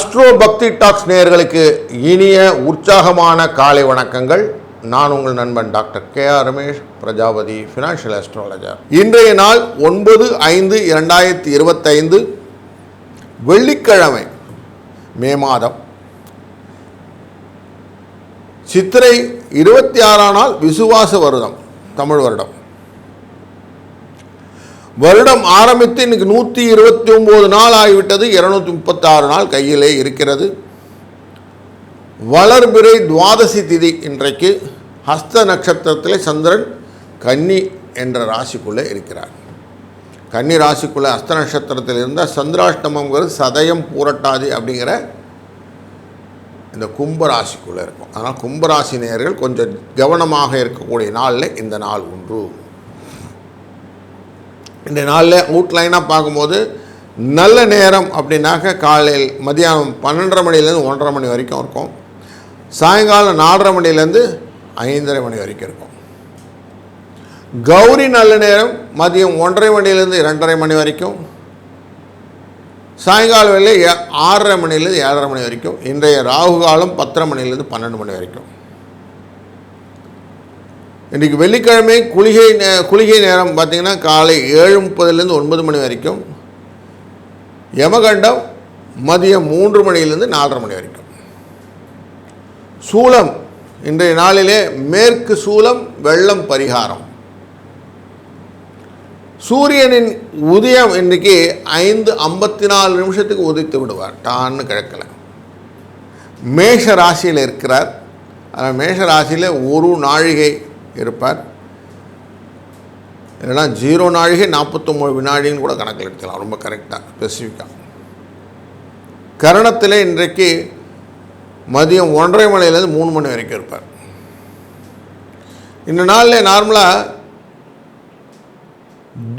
Astro பக்தி tax நேயர்களுக்கு இனிய உற்சாகமான காலை வணக்கங்கள். நான் உங்கள் நண்பன் doctor K.R. Ramesh, Prajapati financial astrologer. இன்றைய நாள் 9/5/2025 வெள்ளிக்கிழமை, மே மாதம், சித்திரை 26ஆம் நாள், விசுவாச வருடம், தமிழ் வருடம். வருடம் ஆரம்பித்து இன்னைக்கு 129 நாள் ஆகிவிட்டது. 236 நாள் கையிலே இருக்கிறது. வளர்பிறை துவாதசி திதி இன்றைக்கு. ஹஸ்த நட்சத்திரத்திலே சந்திரன் கன்னி என்ற ராசிக்குள்ளே இருக்கிறார். கன்னி ராசிக்குள்ளே ஹஸ்த நட்சத்திரத்தில் இருந்தால் சந்திராஷ்டமங்கிறது சதயம் பூரட்டாதி அப்படிங்கிற இந்த கும்பராசிக்குள்ளே இருக்கும். அதனால் கும்பராசி நேயர்கள் கொஞ்சம் கவனமாக இருக்கக்கூடிய நாளில் இந்த நாள் ஒன்று. இந்த நாளில் அவுட்லைனாக பார்க்கும்போது நல்ல நேரம் அப்படின்னாக்க காலையில் மதியானம் 12:30 மணிலேருந்து 1:30 மணி வரைக்கும் இருக்கும். சாயங்காலம் 4:30 மணிலேருந்து 5:30 மணி வரைக்கும் இருக்கும். கௌரி நல்ல நேரம் மதியம் 1:30 மணிலேருந்து 2:30 மணி வரைக்கும். சாயங்கால வேலை 6:30 மணிலேருந்து 7:30 மணி வரைக்கும். இன்றைய ராகு காலம் 10:30 மணிலேருந்து 12 மணி வரைக்கும். இன்றைக்கு வெள்ளிக்கிழமை குளிகை நேரம் பார்த்திங்கன்னா காலை 7:30லேருந்து 9 மணி வரைக்கும். யமகண்டம் மதியம் 3 மணிலேருந்து 4:30 மணி வரைக்கும். சூலம் இன்றைய நாளிலே மேற்கு சூலம், வெள்ளம் பரிகாரம். சூரியனின் உதயம் இன்றைக்கு 5:54 உதித்து விடுவார். டான்னு கிழக்கில் மேஷ ராசியில் இருக்கிறார். ஆனால் மேஷ ராசியில் ஒரு நாழிகை இருப்பார். இல்லைனா 0 நாழிகை 49 வினாடின்னு கூட கணக்கில் எடுத்துக்கலாம், ரொம்ப கரெக்டாக ஸ்பெசிஃபிக்காக. கரணத்தில் இன்றைக்கு மதியம் 1:30 மணிலேருந்து 3 மணி வரைக்கும் இருப்பார். இந்த நாளில் நார்மலாக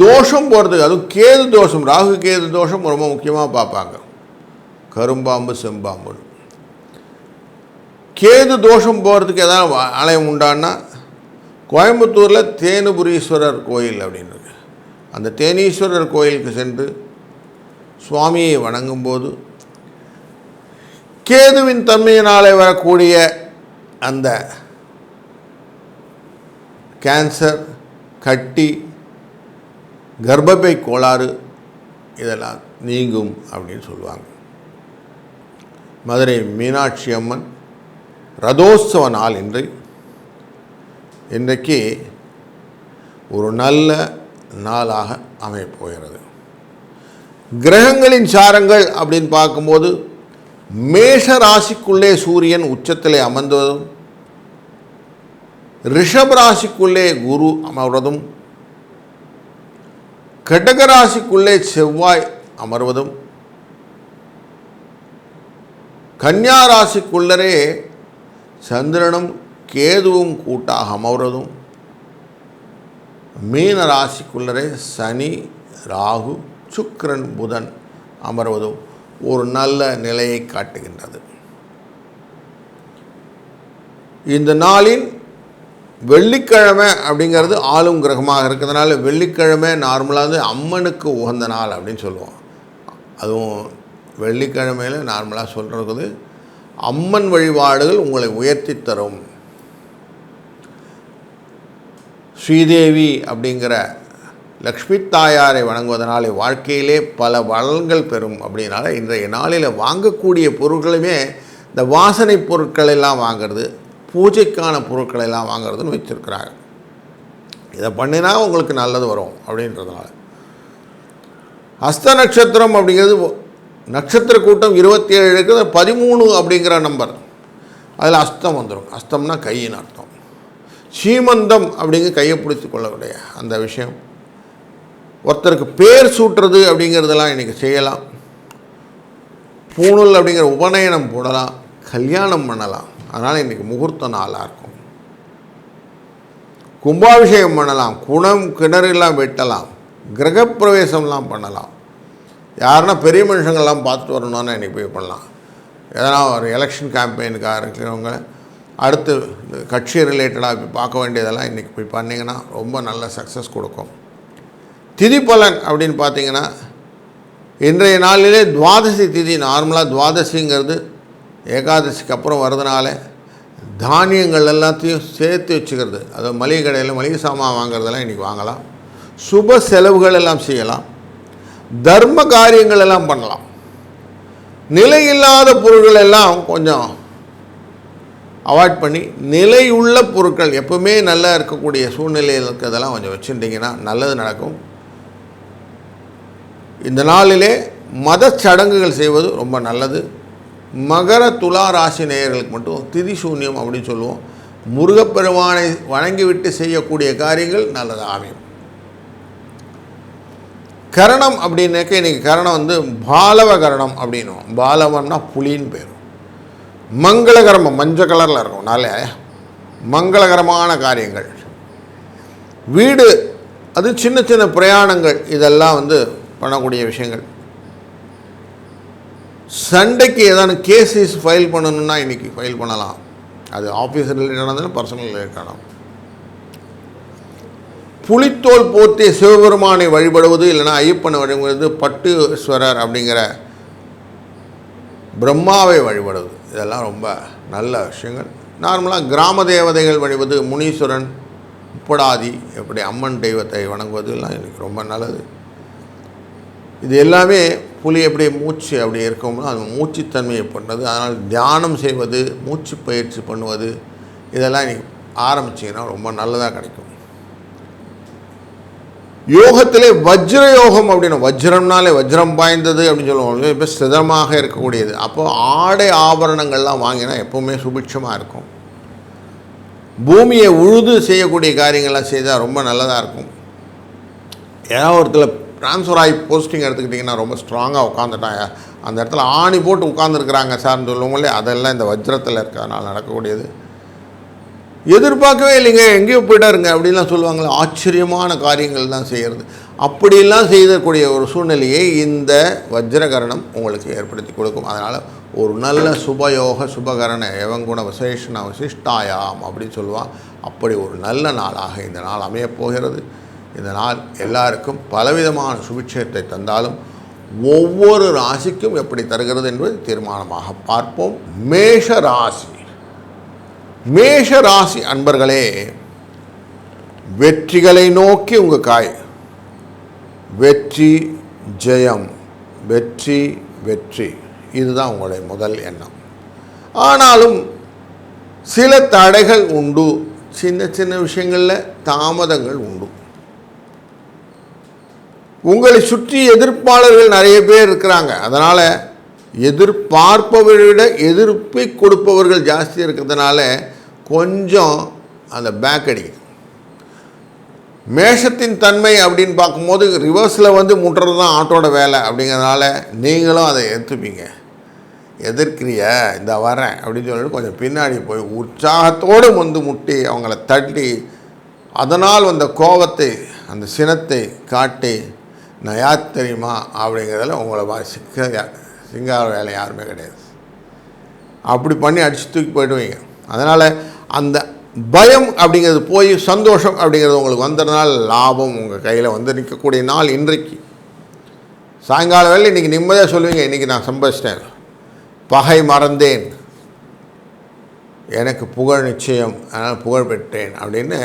தோஷம் போகிறதுக்கு, அதுவும் கேது தோஷம், ராகு கேது தோஷம் ரொம்ப முக்கியமாக பார்ப்பாங்க. கரும்பாம்பு செம்பாம்பு. கேது தோஷம் போகிறதுக்கு எதாவது ஆலயம் உண்டான்னா கோயம்புத்தூரில் தேனுபுரீஸ்வரர் கோயில் அப்படின்னு இருக்கு. அந்த தேனீஸ்வரர் கோயிலுக்கு சென்று சுவாமியை வணங்கும்போது கேதுவின் தன்மையினாலே வரக்கூடிய அந்த கேன்சர், கட்டி, கர்ப்பப்பை கோளாறு இதெல்லாம் நீங்கும் அப்படின்னு சொல்லுவாங்க. மதுரை மீனாட்சி அம்மன் ரதோத்சவ நாள் இன்றைக்கு ஒரு நல்ல நாளாக அமையப்போகிறது. கிரகங்களின் சாரங்கள் அப்படின்னு பார்க்கும்போது மேஷ ராசிக்குள்ளே சூரியன் உச்சத்திலே அமர்ந்ததும், ரிஷப ராசிக்குள்ளே குரு அமர்வதும், கடகராசிக்குள்ளே செவ்வாய் அமர்வதும், கன்னியா ராசிக்குள்ளரே சந்திரனும் கேதுவும் கூட்டாக அமர்வதும், மீன ராசிக்குள்ளரே சனி, ராகு, சுக்கிரன், புதன் அமர்வதும் ஒரு நல்ல நிலையை காட்டுகின்றது. இந்த நாளின் வெள்ளிக்கிழமை அப்படிங்கிறது ஆளும் கிரகமாக இருக்கிறதுனால வெள்ளிக்கிழமை நார்மலாக அம்மனுக்கு உகந்த நாள் அப்படின்னு சொல்லுவோம். அதுவும் வெள்ளிக்கிழமையில் நார்மலாக சொல்கிறது அம்மன் வழிபாடுகள் உங்களை உயர்த்தி தரும். ஸ்ரீதேவி அப்படிங்கிற லக்ஷ்மி தாயாரை வணங்குவதனாலே வாழ்க்கையிலே பல வளங்கள் பெறும். அப்படின்னால இன்றைய நாளில் வாங்கக்கூடிய பொருட்களுமே இந்த வாசனை பொருட்கள் எல்லாம் வாங்கிறது, பூஜைக்கான பொருட்களை எல்லாம் வாங்கிறதுன்னு வச்சுருக்கிறாங்க. இதை பண்ணினா உங்களுக்கு நல்லது வரும் அப்படின்றதுனால. ஹஸ்த நட்சத்திரம் அப்படிங்கிறது நட்சத்திர கூட்டம் 27 இருக்குது. 13 அப்படிங்கிற நம்பர், அதில் அஸ்தம் வந்துடும். அஸ்தம்னா கையின் அர்த்தம். சீமந்தம் அப்படிங்கிற கையை பிடித்து கொள்ளக்கூடிய அந்த விஷயம். ஒருத்தருக்கு பேர் சூட்டுறது அப்படிங்கிறதெல்லாம் இன்றைக்கி செய்யலாம். பூணூல் அப்படிங்கிற உபநயனம் போடலாம், கல்யாணம் பண்ணலாம். அதனால் இன்றைக்கி முகூர்த்த நாளாக இருக்கும். கும்பாபிஷேகம் பண்ணலாம், கிணறுலாம் வெட்டலாம், கிரகப்பிரவேசம்லாம் பண்ணலாம். யாருன்னா பெரிய மனுஷங்கள்லாம் பார்த்துட்டு வரணும்னு இன்றைக்கி போய் பண்ணலாம். எதனா ஒரு எலெக்ஷன் கேம்பெயினுக்காக இருக்கிறவங்க, அடுத்து கட்சி ரிலேட்டடாக போய் பார்க்க வேண்டியதெல்லாம் இன்றைக்கி போய் பண்ணிங்கன்னா ரொம்ப நல்ல சக்ஸஸ் கொடுக்கும். திதி பலன் அப்படின்னு பார்த்தீங்கன்னா இன்றைய நாளிலே துவாதசி திதி, நார்மலாக துவாதசிங்கிறது ஏகாதசிக்கு அப்புறம் வரதுனால தானியங்கள் எல்லாத்தையும் சேர்த்து வச்சுக்கிறது, அதாவது மளிகை கடையில் மளிகை சாமான் வாங்குறதெல்லாம் இன்றைக்கி வாங்கலாம். சுப செலவுகள் எல்லாம் செய்யலாம், தர்ம காரியங்கள் எல்லாம் பண்ணலாம். நிலையில்லாத பொருட்கள் எல்லாம் கொஞ்சம் அவாய்ட் பண்ணி நிலையுள்ள பொருட்கள் எப்பவுமே நல்லா இருக்கக்கூடிய சூழ்நிலையில் இருக்கிறதெல்லாம் கொஞ்சம் வச்சுட்டிங்கன்னா நல்லது நடக்கும். இந்த நாளிலே மத சடங்குகள் செய்வது ரொம்ப நல்லது. மகர துலா ராசி நேயர்களுக்கு மட்டும் திதி சூன்யம் அப்படின்னு சொல்லுவோம். முருகப்பெருமானை வணங்கிவிட்டு செய்யக்கூடிய காரியங்கள் நல்லதாக அமையும். கரணம் அப்படின்னாக்க இன்றைக்கி கரணம் வந்து பாலவ கரணம் அப்படின்னுவோம். பாலவம்னா புலின்னு பேர். மங்களகரமாக மஞ்சள் கலரில் இருக்கும். நல்ல மங்களகரமான காரியங்கள், வீடு, அது சின்ன சின்ன பிரயாணங்கள், இதெல்லாம் வந்து பண்ணக்கூடிய விஷயங்கள். சண்டைக்கு ஏதாவது கேஸஸ் ஃபைல் பண்ணணுன்னா இன்றைக்கி ஃபைல் பண்ணலாம். அது ஆஃபீஸ் ரிலேட்டடானது, பர்சனல் ரிலேட்டடான. புலித்தோல் போர்த்திய சிவபெருமானை வழிபடுவது, இல்லைனா ஐயப்பனை வழிபடுவது, பட்டீஸ்வரர் அப்படிங்கிற பிரம்மாவை வழிபடுவது, இதெல்லாம் ரொம்ப நல்ல விஷயங்கள். நார்மலாக கிராம தேவதைகள் வழிபது, முனீஸ்வரன், முப்படாதி, எப்படி அம்மன் தெய்வத்தை வணங்குவது எல்லாம் எனக்கு ரொம்ப நல்லது. இது எல்லாமே புலி எப்படி மூச்சு அப்படி இருக்கோம்னா அது மூச்சுத்தன்மையை பண்ணுறது. அதனால் தியானம் செய்வது, மூச்சு பயிற்சி பண்ணுவது, இதெல்லாம் இன்றைக்கி ஆரம்பிச்சிங்கன்னா ரொம்ப நல்லதாக கிடைக்கும். யோகத்திலே வஜ்ர யோகம் அப்படின்னு, வஜ்ரம்னாலே வஜ்ரம் பாய்ந்தது அப்படின்னு சொல்லுவாங்க. இப்போ சிதமாக இருக்கக்கூடியது. அப்போது ஆடை ஆபரணங்கள்லாம் வாங்கினா எப்போவுமே சுபிட்சமாக இருக்கும். பூமியை உழுது செய்யக்கூடிய காரியங்கள்லாம் செய்தால் ரொம்ப நல்லதாக இருக்கும். ஏதாவது ஒருத்தர் ட்ரான்ஸ்ஃபர் ஆகி போஸ்டிங் எடுத்துக்கிட்டிங்கன்னா ரொம்ப ஸ்ட்ராங்காக உட்காந்துட்டாங்க, அந்த இடத்துல ஆணி போட்டு உட்காந்துருக்குறாங்க சார்னு சொல்லுவோங்களே, அதெல்லாம் இந்த வஜ்ரத்தில் இருக்கிறதுனால நடக்கக்கூடியது. எதிர்பார்க்கவே இல்லைங்க, எங்கேயோ போய்ட்டாருங்க அப்படின்லாம் சொல்லுவாங்களே, ஆச்சரியமான காரியங்கள் தான் செய்கிறது. அப்படிலாம் செய்யக்கூடிய ஒரு சூழ்நிலையை இந்த வஜ்ரகரணம் உங்களுக்கு ஏற்படுத்தி கொடுக்கும். அதனால் ஒரு நல்ல சுபயோக சுபகரண எவங்குண விசேஷண விசிஷ்டாயாம் அப்படின்னு சொல்லுவான். அப்படி ஒரு நல்ல நாளாக இந்த நாள் அமையப்போகிறது. இந்த நாள் எல்லாருக்கும் பலவிதமான சுபிட்சத்தை தந்தாலும் ஒவ்வொரு ராசிக்கும் எப்படி தருகிறது என்பது தீர்மானமாக பார்ப்போம். மேஷ ராசி. மேஷ ராசி அன்பர்களே, வெற்றிகளை நோக்கி உங்கள் காய். வெற்றி ஜெயம், வெற்றி வெற்றி, இதுதான் உங்களுடைய முதல் எண்ணம். ஆனாலும் சில தடைகள் உண்டு, சின்ன சின்ன விஷயங்களில் தாமதங்கள் உண்டு. உங்களை சுற்றி எதிர்ப்பாளர்கள் நிறைய பேர் இருக்கிறாங்க. அதனால் எதிர்பார்ப்பவரை விட எதிர்ப்பை கொடுப்பவர்கள் ஜாஸ்தி இருக்கிறதுனால கொஞ்சம் அந்த பேக் அடிக்குது. மேஷத்தின் தன்மை அப்படின்னு பார்க்கும்போது ரிவர்ஸில் வந்து முட்டுறது தான் ஆட்டோட வேலை. அப்படிங்கிறதுனால நீங்களும் அதை எடுத்துப்பீங்க. எதிர்க்கிறிய இந்த வரேன் அப்படின்னு சொல்லிட்டு கொஞ்சம் பின்னாடி போய் உற்சாகத்தோடு வந்து முட்டி அவங்கள தட்டி, அதனால் வந்த கோபத்தை, அந்த சினத்தை காட்டி, நான் யார் தெரியுமா அப்படிங்கிறதுல உங்களை சிங்கார வேலை யாருமே கிடையாது. அப்படி பண்ணி அடித்து தூக்கி போய்டுவீங்க. அதனால் அந்த பயம் அப்படிங்கிறது போய் சந்தோஷம் அப்படிங்கிறது உங்களுக்கு வந்ததுனால லாபம் உங்கள் கையில் வந்து நிற்கக்கூடிய நாள் இன்றைக்கு. சாயங்கால வேலை இன்றைக்கி நிம்மதியாக சொல்லுவீங்க, இன்றைக்கி நான் சம்பாதிச்சிட்டேன், பகை மறந்தேன், எனக்கு புகழ் நிச்சயம், அதனால் புகழ் பெற்றேன் அப்படின்னு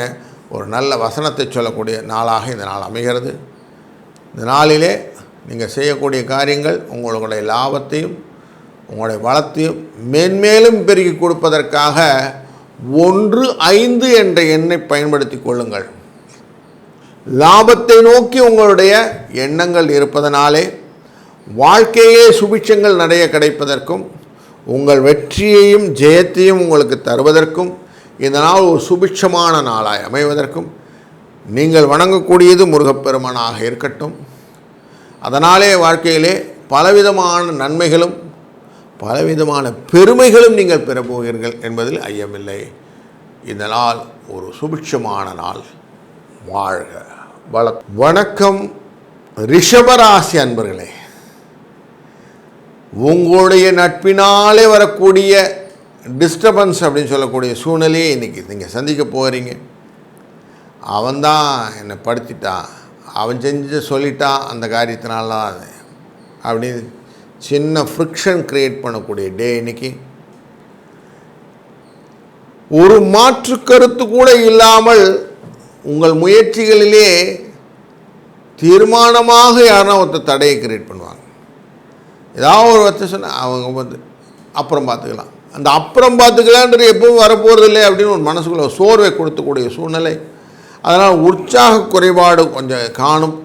ஒரு நல்ல வசனத்தை சொல்லக்கூடிய நாளாக இந்த நாள் அமைகிறது. இந்த நாளிலே நீங்கள் செய்யக்கூடிய காரியங்கள் உங்களுடைய லாபத்தையும் உங்களுடைய வளத்தையும் மேன்மேலும் பெருகி கொடுப்பதற்காக 1-5 என்ற எண்ணை பயன்படுத்தி கொள்ளுங்கள். லாபத்தை நோக்கி உங்களுடைய எண்ணங்கள் இருப்பதனாலே வாழ்க்கையே சுபிட்சங்கள் நிறைய கிடைப்பதற்கும் உங்கள் வெற்றியையும் ஜெயத்தையும் உங்களுக்கு தருவதற்கும் இந்த நாள் ஒரு சுபிட்சமான நாளாய் அமைவதற்கும் நீங்கள் வணங்கக்கூடியது முருகப்பெருமானாக இருக்கட்டும். அதனாலே வாழ்க்கையிலே பலவிதமான நன்மைகளும் பலவிதமான பெருமைகளும் நீங்கள் பெறப்போகிறீர்கள் என்பதில் ஐயமில்லை. இந்த நாள் ஒரு சுபிட்சமான நாள். வாழ்க வணக்கம் ரிஷபராசி அன்பர்களே. உங்களுடைய நட்பினாலே வரக்கூடிய டிஸ்டர்பன்ஸ் அப்படின்னு சொல்லக்கூடிய சூழ்நிலையை இன்றைக்கி நீங்கள் சந்திக்க போகிறீங்க. அவன்தான் என்னை படுத்திட்டான், அவன் செஞ்சு சொல்லிட்டான், அந்த காரியத்தினால தான் அப்படின்னு சின்ன ஃப்ரிக்ஷன் க்ரியேட் பண்ணக்கூடிய டே இன்னைக்கு. ஒரு மாற்று கருத்து கூட இல்லாமல் உங்கள் முயற்சிகளிலே தீர்மானமாக யாருன்னா ஒருத்தர் தடையை கிரியேட் பண்ணுவாங்க. ஏதாவது ஒரு வார்த்தை சொன்னால் அவங்க வந்து அப்புறம் பார்த்துக்கலாம், அந்த அப்புறம் பார்த்துக்கலான்றது எப்பவும் வரப்போகிறது இல்லை அப்படின்னு ஒரு மனசுக்குள்ள சோர்வை கொடுத்துக்கூடிய சூழ்நிலை. அதனால் உற்சாக குறைபாடு கொஞ்சம் காணும்.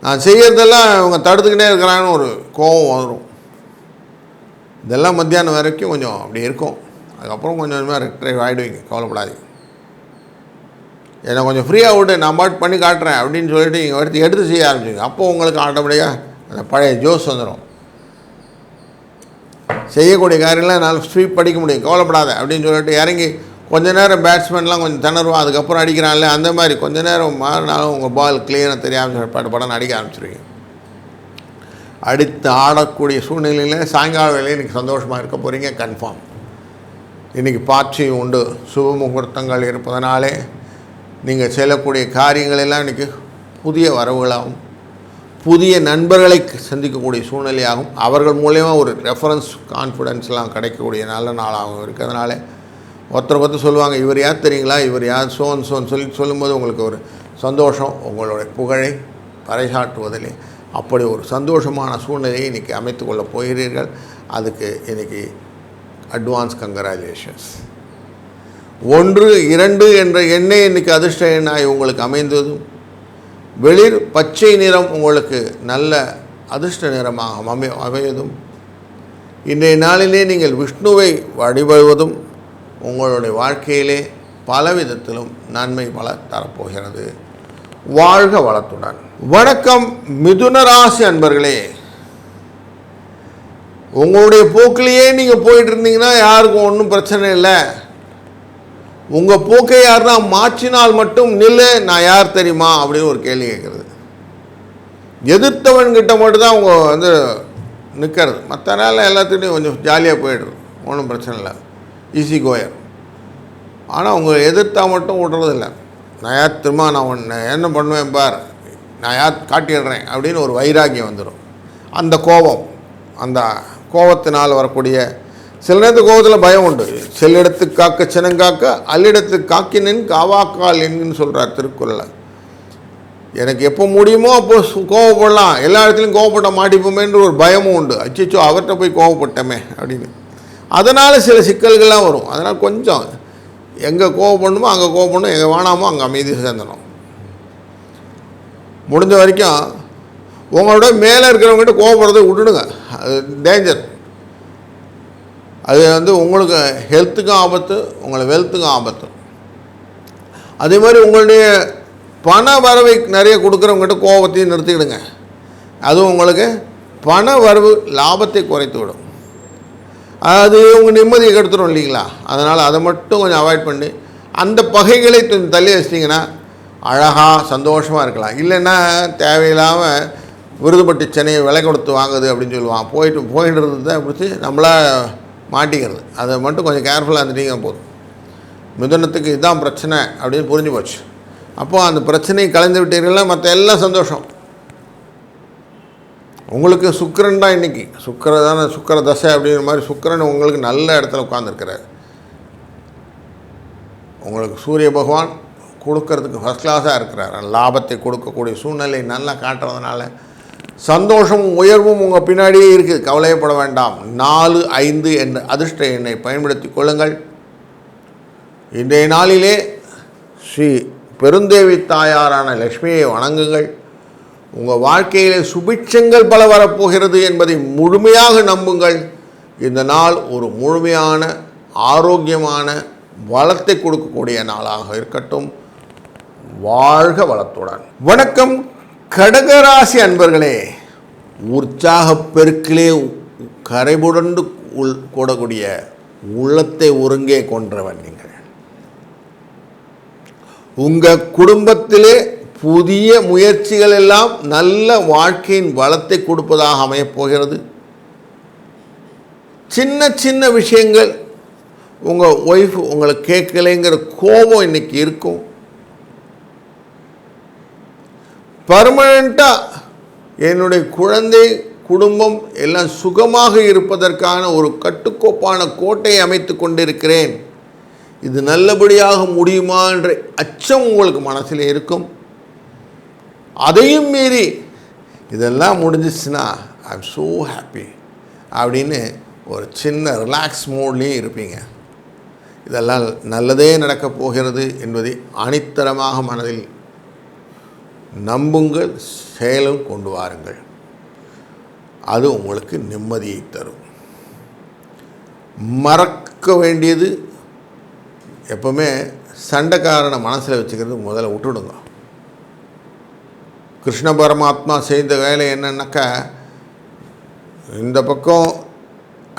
நான் செய்கிறதெல்லாம் இவங்க தடுத்துக்கிட்டே இருக்கிறாங்கன்னு ஒரு கோபம் வரும். இதெல்லாம் மத்தியானம் வரைக்கும் கொஞ்சம் அப்படி இருக்கும். அதுக்கப்புறம் கொஞ்சம் கொஞ்சமாக ரெக்ட்ரைவ் ஆகிடுவீங்க, கவலைப்படாதீங்க. என்னை கொஞ்சம் ஃப்ரீயாக விட்டு நான் பாட்டு பண்ணி காட்டுறேன் அப்படின்னு சொல்லிட்டு நீங்கள் எடுத்து செய்ய ஆரம்பிச்சிங்க. அப்போது உங்களுக்கு ஆட்டோமேட்டிக்காக அந்த பழைய ஜோஸ் வந்துடும். செய்யக்கூடிய காரியெல்லாம் என்னால் ஸ்வீப் படிக்க முடியும், கவலைப்படாத அப்படின்னு சொல்லிட்டு இறங்கி கொஞ்ச நேரம் பேட்ஸ்மேன்லாம் கொஞ்சம் திணறுவோம், அதுக்கப்புறம் அடிக்கிறான்ல அந்த மாதிரி கொஞ்ச நேரம் மாறினாலும் உங்கள் பால் கிளியராக தெரியாமல் படம் அடிக்க ஆரம்பிச்சிருவீங்க. அடுத்து ஆடக்கூடிய சூழ்நிலையில் சாயங்கால வேலையில் இன்றைக்கி சந்தோஷமாக இருக்க போகிறீங்க கன்ஃபார்ம். இன்றைக்கி பாட்சியும் உண்டு, சுப முகூர்த்தங்கள் இருப்பதனாலே நீங்கள் செல்லக்கூடிய காரியங்கள் எல்லாம் இன்றைக்கி புதிய வரவுகளாகும், புதிய நண்பர்களை சந்திக்கக்கூடிய சூழ்நிலையாகும். அவர்கள் மூலயமா ஒரு ரெஃபரன்ஸ் கான்ஃபிடென்ஸ்லாம் கிடைக்கக்கூடிய நல்ல நாளாகவும் இருக்கிறதுனால ஒருத்தரை பற்றி சொல்லுவாங்க, இவர் யார் தெரியுங்களா, இவர் யார் சோன்னு சொல்லும்போது உங்களுக்கு ஒரு சந்தோஷம், உங்களுடைய புகழை பறைசாற்றுவதிலே அப்படி ஒரு சந்தோஷமான சூழ்நிலையை இன்றைக்கி அமைத்து கொள்ளப் போகிறீர்கள். அதுக்கு இன்றைக்கி அட்வான்ஸ் கங்க்ராச்சுலேஷன்ஸ். 1, 2 என்ற எண்ணெய் இன்றைக்கி அதிர்ஷ்ட எண்ணாய் உங்களுக்கு அமைந்ததும், வெளிர் பச்சை நிறம் உங்களுக்கு நல்ல அதிர்ஷ்ட நிறமாக அமைவதும், இன்றைய நாளிலே நீங்கள் விஷ்ணுவை வழிபடுவதும் உங்களுடைய வாழ்க்கையிலே பலவிதத்திலும் நன்மை பல தரப்போகிறது. வாழ்க வளத்துடன். வணக்கம் மிதுன ராசி அன்பர்களே. உங்களுடைய போக்கிலேயே நீங்கள் போயிட்டு இருந்தீங்கன்னா யாருக்கும் ஒன்றும் பிரச்சனை இல்லை. உங்கள் போக்கை யாருன்னா மாற்றினால் மட்டும் நில்லு, நான் யார் தெரியுமா அப்படின்னு ஒரு கேள்வி கேட்குறது. எதிர்த்தவன்கிட்ட மட்டும்தான் அவங்க வந்து நிற்கிறது, மற்ற நாள் எல்லாத்துக்கிட்டையும் கொஞ்சம் ஜாலியாக போயிடுது, ஒன்றும் பிரச்சனை இல்லை, ஈஸி கோயர். ஆனால் உங்களை எதிர்த்தா மட்டும் விடுறதில்ல. நான் யார் தெரியுமா, நான் என்ன பண்ணுவேன் பார், நான் யார் காட்டிடுறேன் அப்படின்னு ஒரு வைராக்கியம் வந்துடும். அந்த கோபம், அந்த கோபத்தினால் வரக்கூடிய சில நேரத்துக்கு கோபத்தில் பயம் உண்டு. செல்லிடத்து காக்க சினங்காக்க அல்லிடத்து காக்கினின் காவாக்கால் என்னு சொல்கிறார் திருக்குறளில். எனக்கு எப்போ முடியுமோ அப்போ கோவப்படலாம், எல்லா இடத்துலையும் கோவப்பட மாட்டிப்போமேன்ற ஒரு பயமும் உண்டு. அச்சிச்சோ அவர்கிட்ட போய் கோவப்பட்டமே அப்படின்னு. அதனால் சில சிக்கல்கள்லாம் வரும். அதனால் கொஞ்சம் எங்கே கோவப்படணுமோ அங்கே கோவப்படணும், எங்கே வேணாமோ அங்கே அமைதியாக சேர்ந்தணும். முடிஞ்ச வரைக்கும் உங்களோட மேலே இருக்கிறவங்ககிட்ட கோவப்படுறதை விட்டுடுங்க, அது டேஞ்சர். அது வந்து உங்களுக்கு ஹெல்த்துக்கும் ஆபத்து, உங்களை வெல்த்துக்கும் ஆபத்து. அதே மாதிரி உங்களுடைய பண வரவை நிறைய கொடுக்குறவங்ககிட்ட கோபத்தையும் நிறுத்திக்கிடுங்க. அதுவும் உங்களுக்கு பண வரவு லாபத்தை குறைத்து விடும், அது உங்கள் நிம்மதியை கெடுத்துடும் இல்லைங்களா. அதனால் அதை மட்டும் கொஞ்சம் அவாய்ட் பண்ணி அந்த பகைகளை கொஞ்சம் தள்ளி வச்சிட்டிங்கன்னா அழகாக சந்தோஷமாக இருக்கலாம். இல்லைன்னா தேவையில்லாமல் விருதுபட்டு சென்னையை விலை கொடுத்து வாங்குது அப்படின்னு சொல்லுவான், போயிட்டு தான் பிடிச்சி நம்மளா மாட்டிக்கிறது. அதை மட்டும் கொஞ்சம் கேர்ஃபுல்லாக இருந்துட்டீங்க போதும். மிதுனத்துக்கு இதுதான் பிரச்சனை அப்படின்னு புரிஞ்சு போச்சு. அப்போது அந்த பிரச்சனையை கலந்து விட்டீர்கள்னா மற்ற எல்லாம் சந்தோஷம். உங்களுக்கு சுக்கிரன் தான் இன்றைக்கி, சுக்கிர தசை அப்படிங்கிற மாதிரி சுக்கிரன் உங்களுக்கு நல்ல இடத்துல உட்காந்துருக்கிறார். உங்களுக்கு சூரிய பகவான் கொடுக்கறதுக்கு ஃபஸ்ட் கிளாஸாக இருக்கிறார். லாபத்தை கொடுக்கக்கூடிய சூழ்நிலை நல்லா காட்டுறதுனால சந்தோஷமும் உயர்வும் உங்கள் பின்னாடியே இருக்குது, கவலையப்பட வேண்டாம். 4, 5 என்ற அதிர்ஷ்ட எண்ணை பயன்படுத்தி கொள்ளுங்கள். இன்றைய நாளிலே ஸ்ரீ பெருந்தேவி தாயாரான லக்ஷ்மியை வணங்குங்கள். உங்கள் வாழ்க்கையிலே சுபிட்சங்கள் பல வரப்போகிறது என்பதை முழுமையாக நம்புங்கள். இந்த நாள் ஒரு முழுமையான ஆரோக்கியமான வளத்தை கொடுக்கக்கூடிய நாளாக இருக்கட்டும். வாழ்க வளத்துடன். வணக்கம் கடகராசி அன்பர்களே. உற்சாக பெருக்கிலே கரைபுரண்டு கூடக்கூடிய உள்ளத்தை ஒருங்கே கொன்றவன் நீங்கள். உங்கள் குடும்பத்திலே புதிய முயற்சிகள் எல்லாம் நல்ல வாழ்க்கையின் வளத்தை கொடுப்பதாக அமையப் போகிறது. சின்ன சின்ன விஷயங்கள் உங்கள் ஒய்ஃப் உங்களை கேட்கலைங்கிற கோபம் இன்னைக்கு இருக்கும். பர்மனெண்ட்டாக என்னுடைய குழந்தை குடும்பம் எல்லாம் சுகமாக இருப்பதற்கான ஒரு கட்டுக்கோப்பான கோட்டையை அமைத்து கொண்டிருக்கிறேன். இது நல்லபடியாக முடியுமா என்ற அச்சம் உங்களுக்கு மனசில் இருக்கும். அதையும் மீறி இதெல்லாம் முடிஞ்சிச்சுன்னா ஐ எம் ஸோ ஹாப்பி அப்படின்னு ஒரு சின்ன ரிலாக்ஸ் மோட்லேயும் இருப்பீங்க. இதெல்லாம் நல்லதே நடக்கப் போகிறது என்பதை அணித்தரமாக மனதில் நம்புங்கள், செயலும் கொண்டு வாருங்கள். அது உங்களுக்கு நிம்மதியை தரும். மறக்க வேண்டியது எப்பவுமே சண்டைக்காரனை மனசில் வச்சுக்கிறது முதல்ல விட்டுடுங்க. கிருஷ்ண பரமாத்மா செய்த வேலை என்னன்னாக்கா, இந்த பக்கம்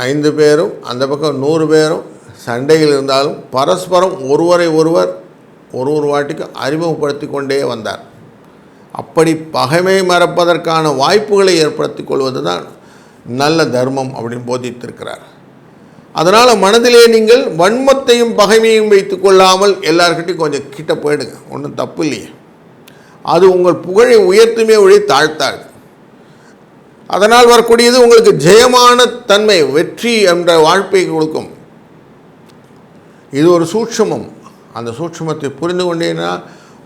5 பேரும் அந்த பக்கம் 100 பேரும் சண்டையில் இருந்தாலும் பரஸ்பரம் ஒருவரை ஒருவர் ஒரு வாட்டிக்கு அறிமுகப்படுத்தி கொண்டே வந்தார். அப்படி பகைமை மறப்பதற்கான வாய்ப்புகளை ஏற்படுத்தி கொள்வது தான் நல்ல தர்மம் அப்படின்னு போதித்திருக்கிறார். அதனால் மனதிலே நீங்கள் வன்மத்தையும் பகைமையும் வைத்து கொள்ளாமல் எல்லார்கிட்டையும் கொஞ்சம் கிட்ட போயிடுங்க. ஒன்றும் தப்பு இல்லையே. அது உங்கள் புகழை உயர்த்துமே ஒழி தாழ்த்தாது. அதனால் வரக்கூடியது உங்களுக்கு ஜெயமான தன்மை, வெற்றி என்ற வாழ்ப்பை கொடுக்கும். இது ஒரு சூட்சுமம். அந்த சூட்சுமத்தை புரிந்து கொண்டீங்கன்னா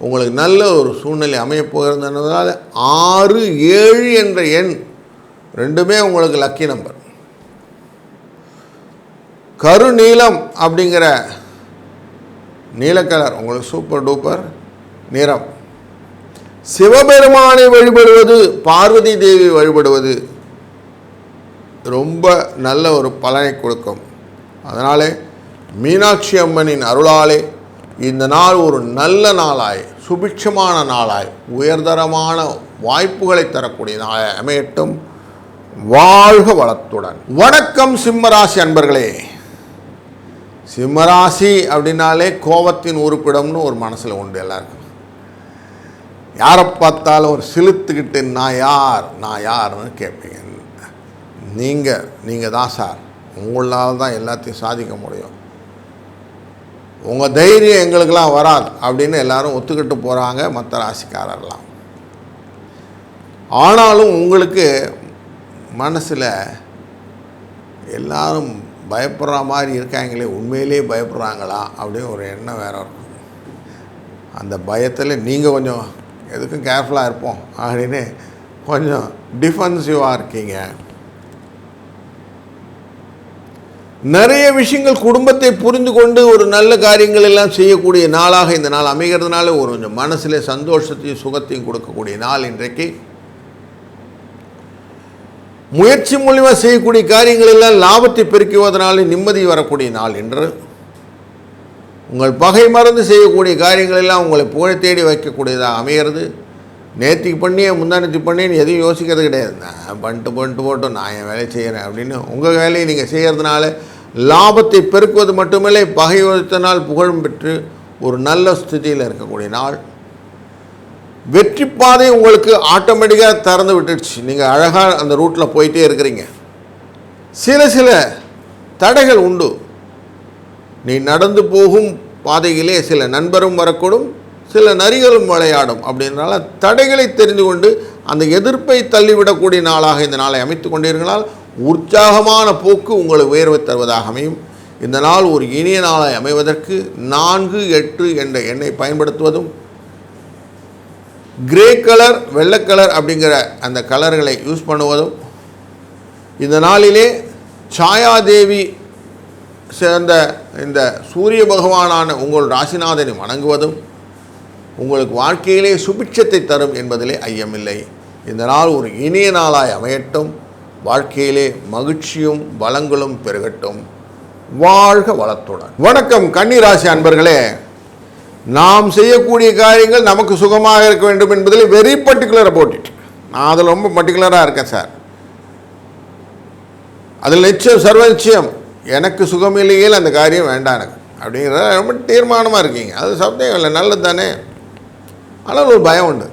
உங்களுக்கு நல்ல ஒரு சூழ்நிலை அமையப்போகிறதுனால 6, 7 என்ற எண் ரெண்டுமே உங்களுக்கு லக்கி நம்பர். கருநீலம் அப்படிங்கிற நீலக்கலர் உங்களுக்கு சூப்பர் டூப்பர் நிறம். சிவபெருமானை வழிபடுவது, பார்வதி தேவி வழிபடுவது ரொம்ப நல்ல ஒரு பலனை கொடுக்கும். அதனாலே மீனாட்சி அம்மனின் அருளாலே இந்த நாள் ஒரு நல்ல நாளாய், சுபிட்சமான நாளாய், உயர்தரமான வாய்ப்புகளை தரக்கூடிய நாளாய் அமையட்டும். வாழ்க வளத்துடன். வணக்கம் சிம்மராசி அன்பர்களே. சிம்மராசி அப்படின்னாலே கோபத்தின் உறுப்பிடம்னு ஒரு மனசில் உண்டு எல்லாருக்கும். யாரை பார்த்தாலும் ஒரு சிலுத்துக்கிட்டு நான் யார்னு கேட்பீங்க. நீங்கள் தான் சார், உங்களால் தான் எல்லாத்தையும் சாதிக்க முடியும், உங்கள் தைரியம் எங்களுக்கெல்லாம் வராது அப்படின்னு எல்லாரும் ஒத்துக்கிட்டு போகிறாங்க மற்ற ராசிக்காரர்லாம். ஆனாலும் உங்களுக்கு மனசில் எல்லாரும் பயப்படுற மாதிரி இருக்காங்களே, உண்மையிலே பயப்படுறாங்களா அப்படின்னு ஒரு எண்ணம் வேறு இருக்கும். அந்த பயத்தில் நீங்கள் கொஞ்சம் எதுக்கும் கேர்ஃபுல்லாக இருப்போம் அப்படின்னு கொஞ்சம் டிஃபென்சிவாக இருக்கீங்க. நிறைய விஷயங்கள் குடும்பத்தை புரிந்து கொண்டு ஒரு நல்ல காரியங்கள் எல்லாம் செய்யக்கூடிய நாளாக இந்த நாள் அமைகிறதுனால ஒரு கொஞ்சம் மனசில் சந்தோஷத்தையும் சுகத்தையும் கொடுக்கக்கூடிய நாள் இன்றைக்கு. முயற்சி மூலியமாக செய்யக்கூடிய காரியங்கள் எல்லாம் லாபத்தை பெருக்குவதனால நிம்மதி வரக்கூடிய நாள் என்று. உங்கள் பகை மறந்து செய்யக்கூடிய காரியங்கள் எல்லாம் உங்களை புகழ் தேடி வைக்கக்கூடியதாக அமைகிறது. நேற்றுக்கு பண்ணியே முந்தானத்து பண்ணின்னு எதையும் யோசிக்கிறது கிடையாது. நான் பண்ணிட்டு போட்டோம், நான் என் வேலையை செய்கிறேன் அப்படின்னு உங்கள் வேலையை நீங்கள் செய்கிறதுனால லாபத்தை பெருக்குவது மட்டுமில்லை, பகை வைத்தனால் புகழும் பெற்று ஒரு நல்ல ஸ்திதியில் இருக்கக்கூடிய நாள். வெற்றி பாதை உங்களுக்கு ஆட்டோமேட்டிக்காக திறந்து விட்டுடுச்சு. நீங்கள் அழகாக அந்த ரூட்டில் போயிட்டே இருக்கிறீங்க. சில தடைகள் உண்டு. நீ நடந்து போகும் பாதையிலே சில நண்பரும் வரக்கூடும், சில நரிகளும் விளையாடும். அப்படின்றனால தடைகளை தெரிந்து கொண்டு அந்த எதிர்ப்பை தள்ளிவிடக்கூடிய நாளாக இந்த நாளை அமைத்து கொண்டீர்களால் உற்சாகமான போக்கு உங்களை உயர்வை தருவதாக அமையும். இந்த நாள் ஒரு இனிய நாளாய் அமைவதற்கு 4, 8 என்ற எண்ணை பயன்படுத்துவதும், கிரே கலர், வெள்ளை கலர் அப்படிங்கிற அந்த கலர்களை யூஸ் பண்ணுவதும், இந்த நாளிலே சாயாதேவி சேர்ந்த இந்த சூரிய பகவானான உங்கள் ராசிநாதனை வணங்குவதும் உங்களுக்கு வாழ்க்கையிலே சுபிட்சத்தை தரும் என்பதிலே ஐயமில்லை. இந்த நாள் ஒரு இனிய நாளாய் அமையட்டும். வாழ்க்கையிலே மகிழ்ச்சியும் வளங்களும் பெருகட்டும். வாழ்க வளத்துடன். வணக்கம் கன்னிராசி அன்பர்களே. நாம் செய்யக்கூடிய காரியங்கள் நமக்கு சுகமாக இருக்க வேண்டும் என்பதில் வெரி பர்டிகுலர் அபவுட் இட். நான் அதில் ரொம்ப பர்டிகுலராக இருக்கேன் சார். அதில் நிச்சயம் சர்வ நிச்சயம் எனக்கு சுகம் இல்லையே அந்த காரியம் வேண்டாம் எனக்கு அப்படிங்கிறத ரொம்ப தீர்மானமாக இருக்கீங்க. அது சப்தம் இல்லை, நல்லது தானே. ஆனால் ஒரு பயம் உண்டு.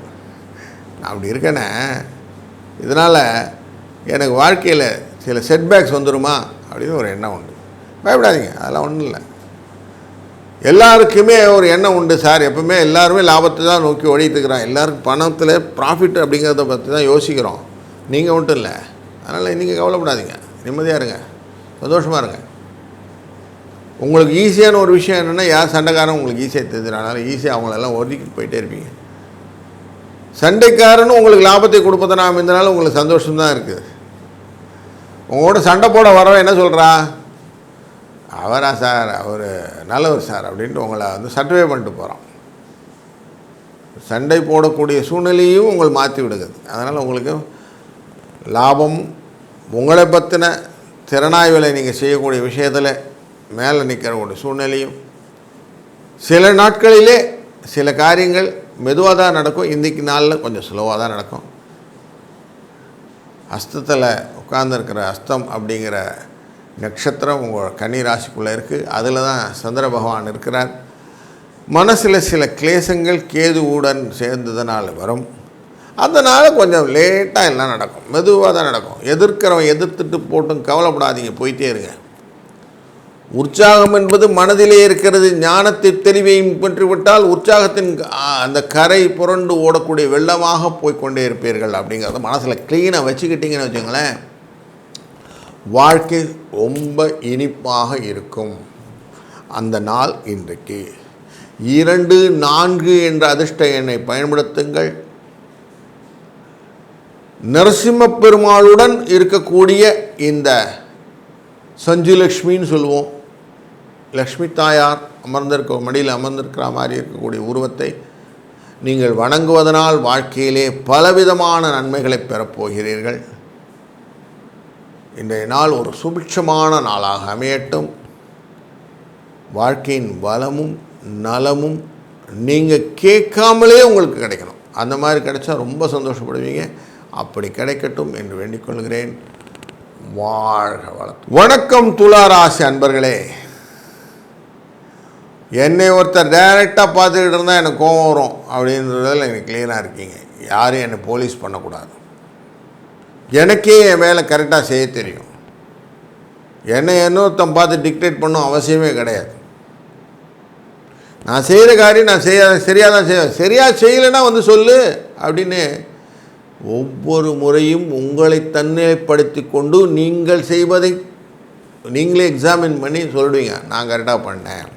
நான் அப்படி இருக்கேனே, இதனால் எனக்கு வாழ்க்கையில் சில செட்பேக்ஸ் வந்துடுமா அப்படின்னு ஒரு எண்ணம் உண்டு. பயப்படாதீங்க, அதெல்லாம் ஒன்றும் இல்லை. எல்லாருக்குமே ஒரு எண்ணம் உண்டு சார். எப்பவுமே எல்லாருமே லாபத்தை தான் நோக்கி ஓடிட்டுருக்குறான். எல்லாருக்கும் பணத்தில் ப்ராஃபிட் அப்படிங்கிறத பற்றி தான் யோசிக்கிறோம். நீங்கள் மட்டும் இல்லை. அதனால் நீங்கள் கவலைப்படாதீங்க, நிம்மதியாக இருங்க, சந்தோஷமாக இருங்க. உங்களுக்கு ஈஸியான ஒரு விஷயம் என்னென்னா, யார் சண்டைக்காரன் உங்களுக்கு ஈஸியாக தெரிஞ்சிடனால ஈஸியாக அவங்களெல்லாம் ஒதுக்கிட்டு போயிட்டே இருப்பீங்க. சண்டைக்காரனும் உங்களுக்கு லாபத்தை கொடுப்பதனா அமைந்தனால உங்களுக்கு சந்தோஷம்தான் இருக்குது. உங்களோட சண்டை போட வரவன் என்ன சொல்கிறா, அவரா சார், அவர் நல்லவர் சார் அப்படின்ட்டு உங்களை வந்து சர்டிஃபை பண்ணிட்டு போகிறான். சண்டை போடக்கூடிய சூழ்நிலையும் உங்களை மாற்றி விடுகிறது. அதனால் உங்களுக்கு லாபம், உங்களை பற்றின திறனாய்வில் நீங்கள் செய்யக்கூடிய விஷயத்தில் மேலே நிற்கிறக்கூடிய சூழ்நிலையும், சில நாட்களிலே சில காரியங்கள் மெதுவாக தான் நடக்கும். இன்றைக்கு நாளில் கொஞ்சம் ஸ்லோவாக தான் நடக்கும். அஸ்தத்தில் உட்கார்ந்துருக்கிற அஸ்தம் அப்படிங்கிற நட்சத்திரம் உங்கள் கன்னி ராசிக்குள்ளே இருக்குது. அதில் தான் சந்திர பகவான் இருக்கிறார். மனசில் சில கிளேசங்கள் கேதுவுடன் சேர்ந்ததுனால வரும். அதனால் கொஞ்சம் லேட்டாக எல்லாம் நடக்கும், மெதுவாக தான் நடக்கும். எதிர்க்கிறவன் எதிர்த்துட்டு போட்டும் கவலைப்படாதீங்க, போயிட்டே இருங்க. உற்சாகம் என்பது மனதிலே இருக்கிறது. ஞானத்தை தெளிவையும் பெற்றுவிட்டால் உற்சாகத்தின் அந்த கரை புரண்டு ஓடக்கூடிய வெள்ளமாக போய்கொண்டே இருப்பீர்கள். அப்படிங்கிறத மனசில் க்ளீனாக வச்சுக்கிட்டிங்கன்னு வச்சுங்களேன், வாழ்க்கை ரொம்ப இனிப்பாக இருக்கும். அந்த நாள் இன்றைக்கு 2, 4 என்ற அதிர்ஷ்ட எண்ணை பயன்படுத்துங்கள். நரசிம்ம பெருமாளுடன் இருக்கக்கூடிய இந்த சஞ்சுலக்ஷ்மின்னு சொல்லுவோம், லக்ஷ்மி தாயார் அமர்ந்திருக்க மடியில் அமர்ந்திருக்கிற மாதிரி இருக்கக்கூடிய உருவத்தை நீங்கள் வணங்குவதனால் வாழ்க்கையிலே பலவிதமான நன்மைகளை பெறப்போகிறீர்கள். இன்றைய நாள் ஒரு சுபிட்சமான நாளாக அமையட்டும். வாழ்க்கையின் வளமும் நலமும் நீங்கள் கேட்காமலே உங்களுக்கு கிடைக்கணும். அந்த மாதிரி கிடைச்சா ரொம்ப சந்தோஷப்படுவீங்க. அப்படி கிடைக்கட்டும் என்று வேண்டிக்கொள்கிறேன். வாழ்க வளம். வணக்கம் துலா ராசி அன்பர்களே. என்னை ஒருத்தர் டைரெக்டாக பார்த்துக்கிட்டு இருந்தால் எனக்கு கோபம் வரும் அப்படின்றதில் எனக்கு கிளியராக இருக்கீங்க. யாரும் என்னை போலீஸ் பண்ணக்கூடாது. எனக்கே என் வேலை கரெக்டாக செய்ய தெரியும். என்னை இன்னொருத்தன் பார்த்து டிக்டேட் பண்ணும் அவசியமே கிடையாது. நான் செய்கிற காரியம் நான் சரியாக தான் செய்வேன். சரியாக செய்யலைன்னா வந்து சொல்லு அப்படின்னு ஒவ்வொரு முறையும் உங்களை தன்னிலைப்படுத்தி கொண்டு நீங்கள் செய்வதை நீங்களே எக்ஸாமின் பண்ணி சொல்லுவீங்க, நான் கரெக்டாக பண்ணேன்.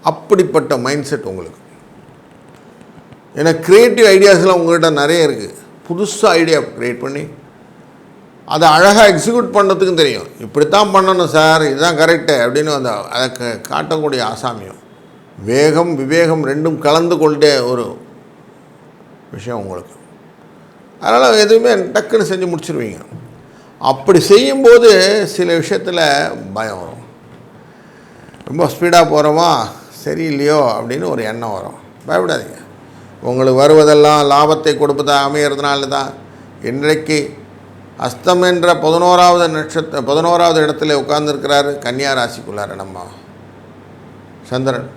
அப்படிப்பட்ட மைண்ட் செட் உங்களுக்கு. ஏன்னா க்ரியேட்டிவ் ஐடியாஸ்லாம் உங்கள்கிட்ட நிறைய இருக்குது. புதுசாக ஐடியா க்ரியேட் பண்ணி அதை அழகாக எக்ஸிக்யூட் பண்ணுறதுக்கும் தெரியும். இப்படித்தான் பண்ணணும் சார், இதுதான் கரெக்டு அப்படின்னு அந்த அதை காட்டக்கூடிய ஆசாமியம். வேகம் விவேகம் ரெண்டும் கலந்து கொண்டே ஒரு விஷயம் உங்களுக்கு. அதனால் எதுவுமே டக்குன்னு செஞ்சு முடிச்சிருவீங்க. அப்படி செய்யும்போது சில விஷயத்தில் பயம் வரும். ரொம்ப ஸ்பீடாக போகிறோமா சரியில்லையோ அப்படின்னு ஒரு எண்ணம் வரும். பயப்படாதீங்க. உங்களுக்கு வருவதெல்லாம் லாபத்தை கொடுப்பதா அமைகிறதுனால தான் இன்றைக்கு அஸ்தம் என்ற 11வது நட்சத்திரம் 11வது இடத்துல உட்கார்ந்துருக்கிறாரு கன்னியா ராசிக்குள்ளார நம்ம சந்திரன்.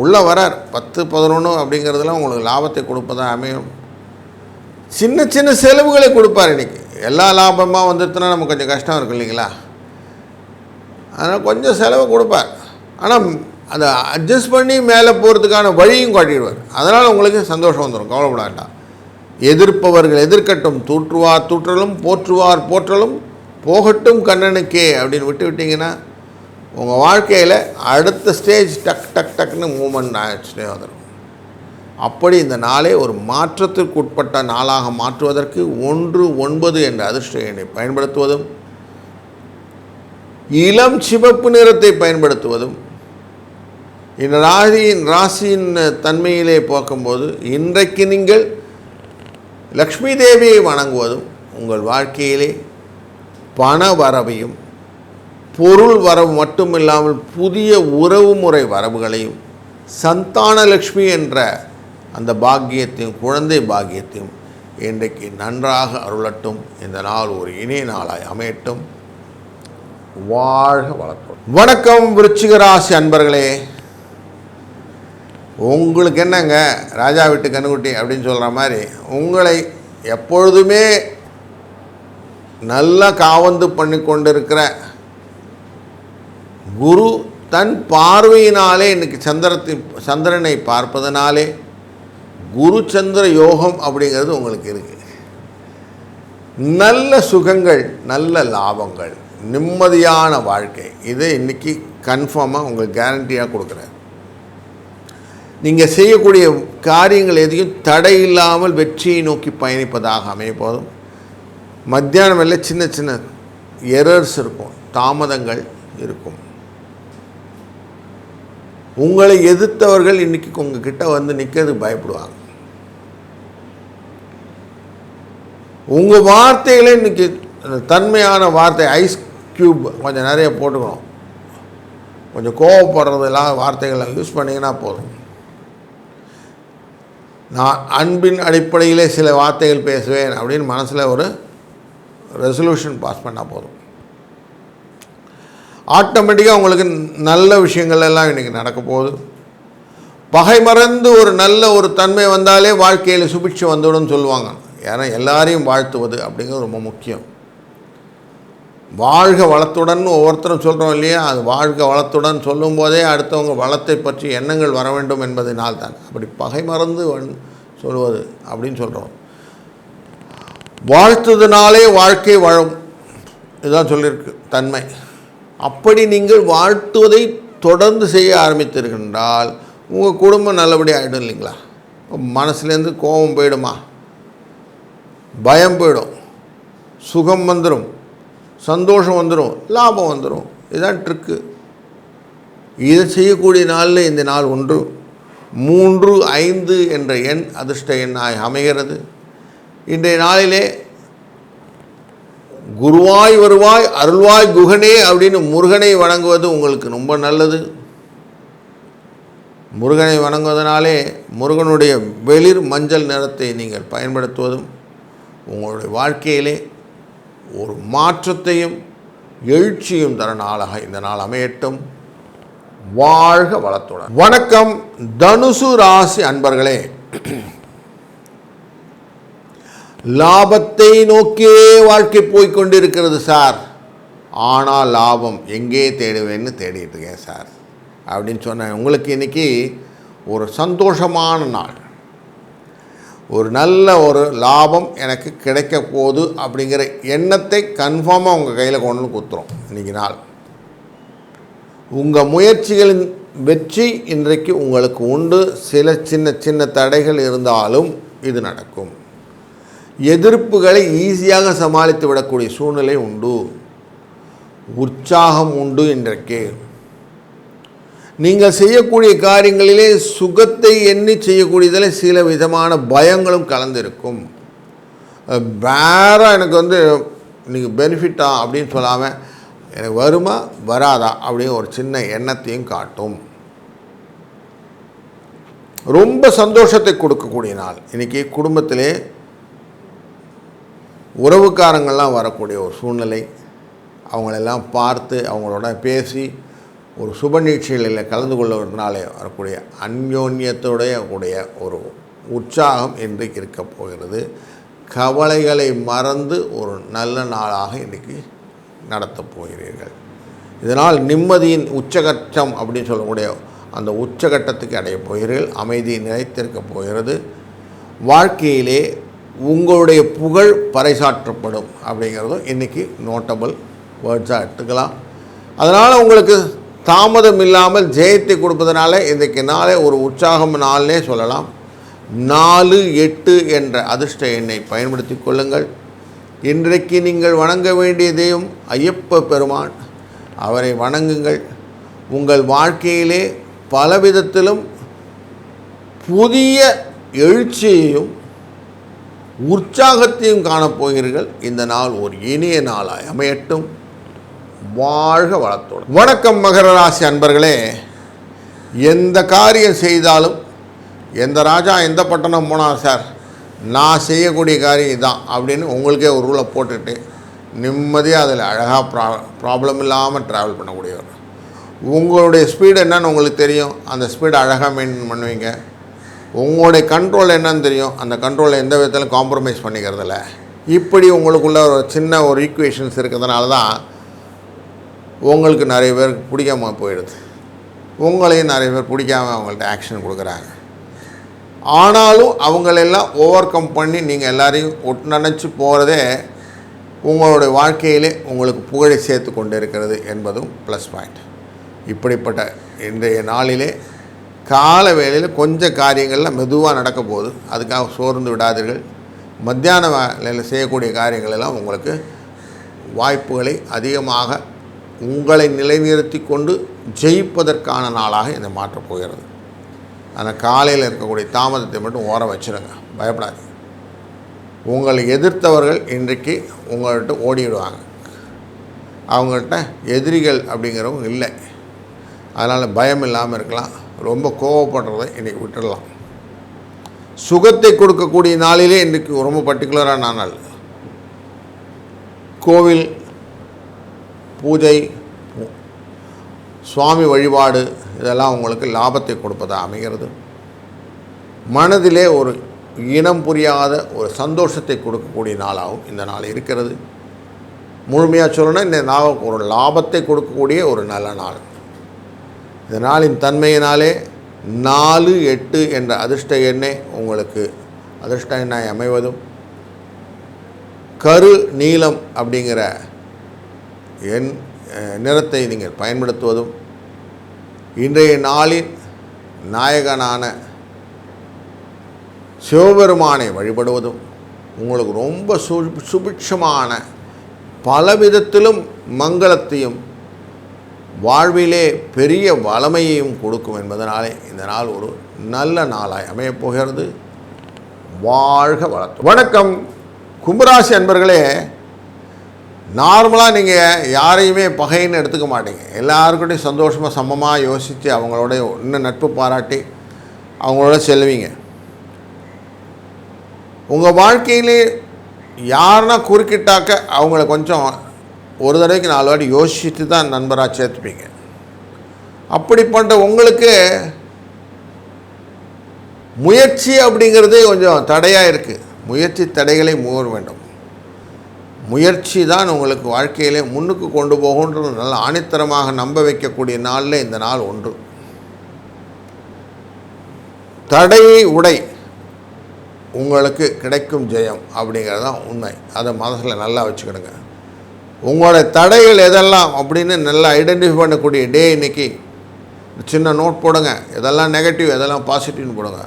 உள்ளே வரார் 10, 11 அப்படிங்கிறதுலாம் உங்களுக்கு லாபத்தை கொடுப்பதா அமையும். சின்ன சின்ன செலவுகளை கொடுப்பார். இன்றைக்கி எல்லா லாபமாக வந்துடுத்துனா நமக்கு கொஞ்சம் கஷ்டம் இருக்கும் இல்லைங்களா? அதனால் கொஞ்சம் செலவு கொடுப்பார். ஆனால் அதை அட்ஜஸ்ட் பண்ணி மேலே போகிறதுக்கான வழியும் காட்டிடுவார். அதனால் உங்களுக்கு சந்தோஷம் வந்துடும், கவலைப்பட வேண்டாம். எதிர்ப்பவர்கள் எதிர்க்கட்டும், தூற்றுவார் தூற்றலும், போற்றுவார் போற்றலும், போகட்டும் கண்ணனுக்கே அப்படின்னு விட்டிங்கன்னா உங்கள் வாழ்க்கையில் அடுத்த ஸ்டேஜ் டக் டக் டக்குன்னு மூமெண்ட் ஆகிடுச்சுட்டே வந்துடும். அப்படி இந்த நாளை ஒரு மாற்றத்திற்கு உட்பட்ட நாளாக மாற்றுவதற்கு 1, 9 என்ற அதிர்ஷ்ட எண்ணை பயன்படுத்துவதும், இளம் சிவப்பு நிறத்தை பயன்படுத்துவதும், இந்த ராசியின் தன்மையிலே பார்க்கும்போது இன்றைக்கு நீங்கள் லக்ஷ்மி தேவியை வணங்குவதும் உங்கள் வாழ்க்கையிலே பண வரவையும் பொருள் வரவு மட்டுமில்லாமல் புதிய உறவு முறை வரவுகளையும் சந்தான லக்ஷ்மி என்ற அந்த பாக்கியத்தையும் குழந்தை பாக்கியத்தையும் இன்றைக்கு நன்றாக அருளட்டும். இந்த நாள் ஒரு இனிய நாளாய் அமையட்டும். வாழ்க வளர்ப்போம். வணக்கம் விருச்சிக ராசி அன்பர்களே. உங்களுக்கு என்னங்க ராஜா வீட்டு கண்ணுக்குட்டி அப்படின்னு சொல்கிற மாதிரி உங்களை எப்பொழுதுமே நல்லா காவந்து பண்ணி கொண்டிருக்கிற குரு தன் பார்வையினாலே இன்றைக்கி சந்திரனை பார்ப்பதனாலே குரு சந்திர யோகம் அப்படிங்கிறது உங்களுக்கு இருக்குது. நல்ல சுகங்கள், நல்ல லாபங்கள், நிம்மதியான வாழ்க்கை, இதை இன்றைக்கி கன்ஃபார்மாக உங்களுக்கு கேரண்டியாக கொடுக்குறேன். நீங்கள் செய்யக்கூடிய காரியங்கள் எதையும் தடை இல்லாமல் வெற்றியை நோக்கி பயணிப்பதாக அமைய போதும். மத்தியானம் வேலை சின்ன சின்ன எரர்ஸ் இருக்கும், தாமதங்கள் இருக்கும். உங்களை எதிர்த்தவர்கள் இன்றைக்கி உங்ககிட்ட வந்து நிற்கிறதுக்கு பயப்படுவாங்க. உங்கள் வார்த்தைகளே இன்றைக்கி தன்மையான வார்த்தை, ஐஸ் க்யூப் கொஞ்சம் நிறைய போட்டுக்கணும். கொஞ்சம் கோவப்படுறதெல்லாம் வார்த்தைகளை யூஸ் பண்ணிங்கன்னா போதும். நான் அன்பின் அடிப்படையிலே சில வார்த்தைகள் பேசுவேன் அப்படின்னு மனசில் ஒரு ரெசல்யூஷன் பாஸ் பண்ணால் போதும். ஆட்டோமேட்டிக்காக உங்களுக்கு நல்ல விஷயங்கள் எல்லாம் இன்றைக்கி நடக்க போகுது. பகை மறந்து ஒரு நல்ல ஒரு தன்மை வந்தாலே வாழ்க்கையில் சுபிட்சை வந்துவிடும் சொல்லுவாங்க. ஏன்னா எல்லாரையும் வாழ்த்துவது அப்படிங்கிறது ரொம்ப முக்கியம். வாழ்க வளத்துடன் ஒவ்வொருத்தரும் சொல்கிறோம் இல்லையா, அது வாழ்க வளத்துடன் சொல்லும் போதே அடுத்தவங்க வளத்தை பற்றி எண்ணங்கள் வர வேண்டும் என்பதனால் தான் அப்படி பகை மறந்து சொல்வது அப்படின்னு சொல்கிறோம். வாழ்த்துவதனாலே வாழ்க்கை வாழும், இதுதான் சொல்லியிருக்கு தன்மை. அப்படி நீங்கள் வாழ்த்துவதை தொடர்ந்து செய்ய ஆரம்பித்திருக்கின்றால் உங்கள் குடும்பம் நல்லபடியாக ஆகிடும் இல்லைங்களா. மனசுலேருந்து கோபம் போயிடுமா, பயம் போயிடும், சுகம் வந்துடும், சந்தோஷம் வந்துடும், லாபம் வந்துடும். இதுதான் ட்ரிக்கு. இதை செய்யக்கூடிய நாளில் இந்த நாள் 1, 3, 5 என்ற எண் அதிர்ஷ்ட எண்ணாய் அமைகிறது. இன்றைய நாளிலே குருவாய் வருவாய் அருள்வாய் குகனே அப்படின்னு முருகனை வணங்குவது உங்களுக்கு ரொம்ப நல்லது. முருகனை வணங்குவதனாலே முருகனுடைய வெளிர் மஞ்சள் நிறத்தை நீங்கள் பயன்படுத்துவதும் உங்களுடைய வாழ்க்கையிலே ஒரு மாற்றத்தையும் எழுச்சியும் தர நாளாக இந்த நாள் அமையட்டும். வாழ்க வளத்துடன். வணக்கம் தனுசு ராசி அன்பர்களே. லாபத்தை நோக்கியே வாழ்க்கை போய்கொண்டிருக்கிறது சார், ஆனால் லாபம் எங்கே தேடுவேன்னு தேடிட்டு இருக்கேன் சார் அப்படின்னு சொன்னேன். உங்களுக்கு இன்றைக்கி ஒரு சந்தோஷமான நாள், ஒரு நல்ல ஒரு லாபம் எனக்கு கிடைக்க போகுது அப்படிங்கிற எண்ணத்தை கன்ஃபார்மாக உங்கள் கையில் கொண்டு வந்து கொடுத்துரும். இன்றைக்கி நாள் உங்கள் முயற்சிகளின் வெற்றி இன்றைக்கு உங்களுக்கு உண்டு. சில சின்ன சின்ன தடைகள் இருந்தாலும் இது நடக்கும். எதிர்ப்புகளை ஈஸியாக சமாளித்து விடக்கூடிய சூழ்நிலை உண்டு. உற்சாகம் உண்டு. இன்றைக்கு நீங்கள் செய்யக்கூடிய காரியங்களிலே சுகத்தை எண்ணி செய்யக்கூடியதில் சில விதமான பயங்களும் கலந்திருக்கும். வேறு எனக்கு வந்து இன்றைக்கி பெனிஃபிட்டா அப்படின்னு சொல்லாமல் எனக்கு வருமா வராதா அப்படின்னு ஒரு சின்ன எண்ணத்தையும் காட்டும். ரொம்ப சந்தோஷத்தை கொடுக்கக்கூடிய நாள் இன்றைக்கி. குடும்பத்திலே உறவுக்காரங்கள்லாம் வரக்கூடிய ஒரு சூழ்நிலை, அவங்களெல்லாம் பார்த்து அவங்களோட பேசி ஒரு சுப நிகழ்ச்சிகளில் கலந்து கொள்வதனாலே வரக்கூடிய அந்யோன்யத்துடைய ஒரு உற்சாகம் இன்றைக்கு இருக்க போகிறது. கவலைகளை மறந்து ஒரு நல்ல நாளாக இன்றைக்கி நடத்தப் போகிறீர்கள். இதனால் நிம்மதியின் உச்சகட்டம் அப்படின்னு சொல்லக்கூடிய அந்த உச்சகட்டத்துக்கு அடைய போகிறீர்கள். அமைதி நிலைத்திருக்க போகிறது. வாழ்க்கையிலே உங்களுடைய புகழ் பறைசாற்றப்படும் அப்படிங்கிறதும் இன்றைக்கி நோட்டபிள் வேர்ட்ஸாக எடுத்துக்கலாம். அதனால் உங்களுக்கு தாமதம் இல்லாமல் ஜெயத்தை கொடுப்பதனால இன்றைக்கு நாளே ஒரு உற்சாகம் நாள்னே சொல்லலாம். 4, 8 என்ற அதிர்ஷ்ட எண்ணை பயன்படுத்தி கொள்ளுங்கள். இன்றைக்கு நீங்கள் வணங்க வேண்டியதையும் ஐயப்ப பெருமான், அவரை வணங்குங்கள். உங்கள் வாழ்க்கையிலே பலவிதத்திலும் புதிய எழுச்சியையும் உற்சாகத்தையும் காணப்போகிறீர்கள். இந்த நாள் ஒரு இனிய நாளாய் அமையட்டும். வாழ்க வளத்தோடு. வணக்கம் மகர ராசி அன்பர்களே. எந்த காரியம் செய்தாலும் எந்த ராஜா எந்த பட்டணம் போனால் சார் நான் செய்யக்கூடிய காரியம் இதுதான் அப்படின்னு உங்களுக்கே ஒரு ரூலை போட்டுட்டு நிம்மதியாக அதில் அழகாக ப்ராப்ளம் இல்லாமல் ட்ராவல் பண்ணக்கூடியவர். உங்களுடைய ஸ்பீடு என்னன்னு உங்களுக்கு தெரியும், அந்த ஸ்பீடை அழகாக மெயின்டைன் பண்ணுவீங்க. உங்களுடைய கண்ட்ரோல் என்னன்னு தெரியும், அந்த கண்ட்ரோலை எந்த விதத்திலும் காம்ப்ரமைஸ் பண்ணிக்கிறதில்ல. இப்படி உங்களுக்குள்ள ஒரு சின்ன ஒரு ஈக்குவேஷன்ஸ் இருக்கிறதுனால தான் உங்களுக்கு நிறைய பேருக்கு பிடிக்காமல் போயிடுது. உங்களையும் நிறைய பேர் பிடிக்காமல் அவங்கள்ட்ட ஆக்ஷன் கொடுக்குறாங்க. ஆனாலும் அவங்களெல்லாம் ஓவர் கம் பண்ணி நீங்கள் எல்லாரையும் நினச்சி போகிறதே உங்களுடைய வாழ்க்கையிலே உங்களுக்கு புகழை சேர்த்து கொண்டு இருக்கிறது என்பதும் ப்ளஸ் பாயிண்ட். இப்படிப்பட்ட இன்றைய நாளிலே கால வேளையில் கொஞ்சம் காரியங்கள்லாம் மெதுவாக நடக்க போகுது. அதுக்காக சோர்ந்து விடாதீர்கள். மத்தியான வேலையில் செய்யக்கூடிய காரியங்களெல்லாம் உங்களுக்கு வாய்ப்புகளை அதிகமாக உங்களை நிலைநிறுத்தி கொண்டு ஜெயிப்பதற்கான நாளாக இதை மாற்றப் போகிறது. ஆனால் காலையில் இருக்கக்கூடிய தாமதத்தை மட்டும் ஓரம் வச்சுருங்க, பயப்படாது. உங்களை எதிர்த்தவர்கள் இன்றைக்கு உங்கள்கிட்ட ஓடிடுவாங்க. அவங்கள்ட்ட எதிரிகள் அப்படிங்கிறவங்க இல்லை. அதனால் பயம் இல்லாமல் இருக்கலாம். ரொம்ப கோவப்படுறதை இன்றைக்கி விட்டுடலாம். சுகத்தை கொடுக்கக்கூடிய நாளிலே இன்றைக்கி ரொம்ப பர்டிகுலரான நாள். கோவில் பூஜை, சுவாமி வழிபாடு இதெல்லாம் உங்களுக்கு லாபத்தை கொடுப்பதாக அமைகிறது. மனதிலே ஒரு இனம் புரியாத ஒரு சந்தோஷத்தை கொடுக்கக்கூடிய நாளாகவும் இந்த நாள் இருக்கிறது. முழுமையாக சொல்லணும்னா இந்த நாள் ஒரு லாபத்தை கொடுக்கக்கூடிய ஒரு நல்ல நாள். இந்த நாளின் தன்மையினாலே 4, 8 என்ற அதிர்ஷ்ட எண்ணை உங்களுக்கு அதிர்ஷ்ட எண்ணாய் அமைவதும், கரு நீலம் அப்படிங்கிற நிறத்தை நீங்கள் பயன்படுத்துவதும், இன்றைய நாளின் நாயகனான சிவபெருமானை வழிபடுவதும் உங்களுக்கு ரொம்ப சுபிட்சமான பலவிதத்திலும் மங்களத்தையும் வாழ்விலே பெரிய வளமையையும் கொடுக்கும் என்பதனாலே இந்த நாள் ஒரு நல்ல நாளாய் அமையப்போகிறது. வாழ்க வளர்த்து. வணக்கம் கும்பராசி அன்பர்களே. நார்மலாக நீங்கள் யாரையுமே பகைன்னு எடுத்துக்க மாட்டீங்க. எல்லாருக்கிட்டையும் சந்தோஷமாக சமமாக யோசித்து அவங்களோட இன்னும் நட்பு பாராட்டி அவங்களோட செல்வீங்க. உங்கள் வாழ்க்கையிலே யாருன்னா குறுக்கிட்டாக்க அவங்கள கொஞ்சம் ஒரு தடவைக்கு 4 வாட்டி யோசிச்சுட்டு தான் நண்பராக சேர்த்துப்பீங்க. அப்படிப்பட்ட உங்களுக்கு முயற்சி அப்படிங்கிறதே கொஞ்சம் தடையாக இருக்குது. முயற்சி தடைகளை மூவ வேண்டும். முயற்சி தான் உங்களுக்கு வாழ்க்கையிலே முன்னுக்கு கொண்டு போகுன்றது நல்ல ஆணித்தரமாக நம்ப வைக்கக்கூடிய நாளில் இந்த நாள் ஒன்று. தடையை உடை உங்களுக்கு கிடைக்கும் ஜெயம் அப்படிங்கிறது தான் உண்மை. அதை மனசில் நல்லா வச்சுக்கிடுங்க. உங்களோட தடைகள் எதெல்லாம் அப்படின்னு நல்லா ஐடென்டிஃபை பண்ணக்கூடிய டே இன்றைக்கி. சின்ன நோட் போடுங்க. எதெல்லாம் நெகட்டிவ் எதெல்லாம் பாசிட்டிவ்னு போடுங்க.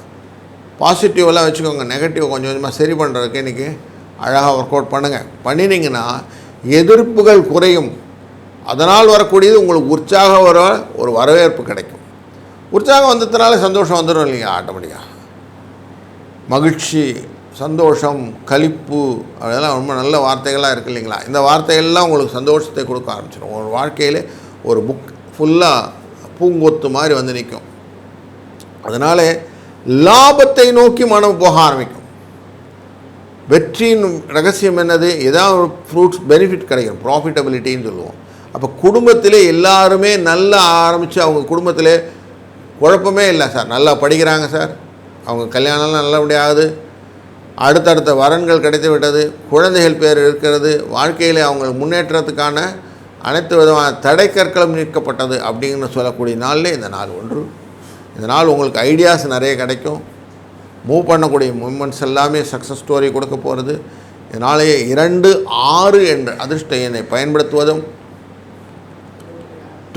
பாசிட்டிவெல்லாம் வச்சுக்கோங்க. நெகட்டிவ் கொஞ்சம் கொஞ்சமாக சரி பண்ணுறதுக்கு இன்றைக்கி அழகாக ஒர்க் அவுட் பண்ணுங்கள். பண்ணினீங்கன்னா எதிர்ப்புகள் குறையும். அதனால் வரக்கூடியது உங்களுக்கு உற்சாக ஒரு வரவேற்பு கிடைக்கும். உற்சாகம் வந்ததுனால சந்தோஷம் வந்துடும் இல்லைங்க. ஆட்டோமேட்டிக்காக மகிழ்ச்சி, சந்தோஷம், களிப்பு அதெல்லாம் ரொம்ப நல்ல வார்த்தைகளாக இருக்குது இல்லைங்களா. இந்த வார்த்தைகள்லாம் உங்களுக்கு சந்தோஷத்தை கொடுக்க ஆரம்பிச்சிடும். உங்கள் வாழ்க்கையில் ஒரு புக் ஃபுல்லாக பூங்கொத்து மாதிரி வந்து நிற்கும். அதனால் லாபத்தை நோக்கி மனம் போக ஆரம்பிக்கும். வெற்றியின் ரகசியம் என்னது? ஏதாவது ஒரு ஃப்ரூட்ஸ் பெனிஃபிட் கிடைக்கும், ப்ராஃபிட்டபிலிட்டின்னு சொல்லுவோம். அப்போ குடும்பத்திலே எல்லாருமே நல்லா ஆரம்பித்து அவங்க குடும்பத்தில் குழப்பமே இல்லை சார், நல்லா படிக்கிறாங்க சார், அவங்க கல்யாணம்லாம் நல்லபடியாக ஆகுது, அடுத்தடுத்த வரன்கள் கிடைத்து விட்டது, குழந்தைகள் பேர் இருக்கிறது, வாழ்க்கையில் அவங்க முன்னேற்றத்துக்கான அனைத்து விதமான தடைக்கற்களும் நீக்கப்பட்டது அப்படின்னு சொல்லக்கூடிய நாளில் இந்த நாள் ஒன்று. இந்த நாள் உங்களுக்கு ஐடியாஸ் நிறைய கிடைக்கும். மூவ் பண்ணக்கூடிய மூமெண்ட்ஸ் எல்லாமே சக்ஸஸ் ஸ்டோரி கொடுக்க போகிறது. இதனாலேயே 2, 6 என்ற அதிர்ஷ்ட எண்ணை பயன்படுத்துவதும்,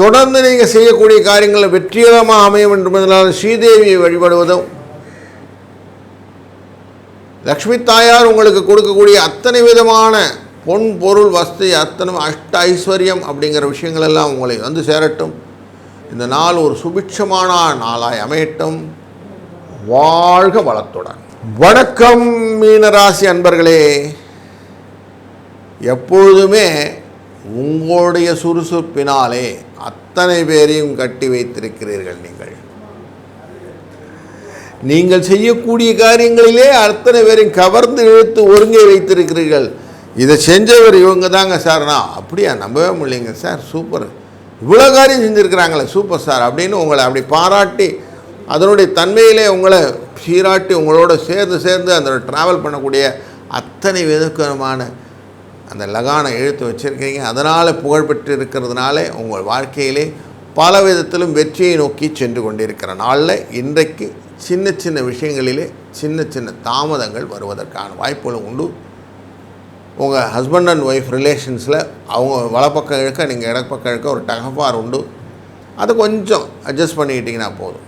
தொடர்ந்து நீங்கள் செய்யக்கூடிய காரியங்களில் வெற்றிகரமாக அமையும் என்பதனால் ஸ்ரீதேவியை வழிபடுவதும், லக்ஷ்மி தாயார் உங்களுக்கு கொடுக்கக்கூடிய அத்தனை விதமான பொன் பொருள் வஸ்து அத்தனை அஷ்ட ஐஸ்வர்யம் அப்படிங்கிற விஷயங்கள் எல்லாம் உங்களை வந்து சேரட்டும். இந்த நாள் ஒரு சுபிட்சமான நாளாய் அமையட்டும். வாழ்க வளத்துடன். வணக்கம் மீனராசி அன்பர்களே. எப்பொழுதுமே உங்களுடைய சுறுசுறுப்பினாலே அத்தனை பேரையும் கட்டி வைத்திருக்கிறீர்கள். நீங்கள் செய்யக்கூடிய காரியங்களிலே அத்தனை பேரையும் கவர்ந்து இழுத்து ஒருங்கே வைத்திருக்கிறீர்கள். இதை செஞ்சவர் இவங்க தாங்க சார். நான் அப்படியா, நம்பவே முடியலைங்க சார், சூப்பர், இவ்வளோ காரியம் செஞ்சுருக்கிறாங்களே சூப்பர் சார் அப்படின்னு உங்களை அப்படி பாராட்டி அதனுடைய தன்மையிலே உங்களை சீராட்டி உங்களோட சேர்ந்து அந்த ட்ராவல் பண்ணக்கூடிய அத்தனை விதமான அந்த லகானை இழுத்து வச்சுருக்கீங்க. அதனால் புகழ்பெற்று இருக்கிறதுனால உங்கள் வாழ்க்கையிலே பல விதத்திலும் வெற்றியை நோக்கி சென்று கொண்டிருக்கிற நாளில் இன்றைக்கு சின்ன விஷயங்களிலே சின்ன தாமதங்கள் வருவதற்கான வாய்ப்புகளும் உண்டு. உங்கள் ஹஸ்பண்ட் அண்ட் ஒய்ஃப் ரிலேஷன்ஸில் அவங்க வலப்பக்கம் இழுக்க நீங்கள் இடப்பக்கம் இழுக்க ஒரு டகஃபார் உண்டு. அதை கொஞ்சம் அட்ஜஸ்ட் பண்ணிக்கிட்டிங்கன்னா போதும்.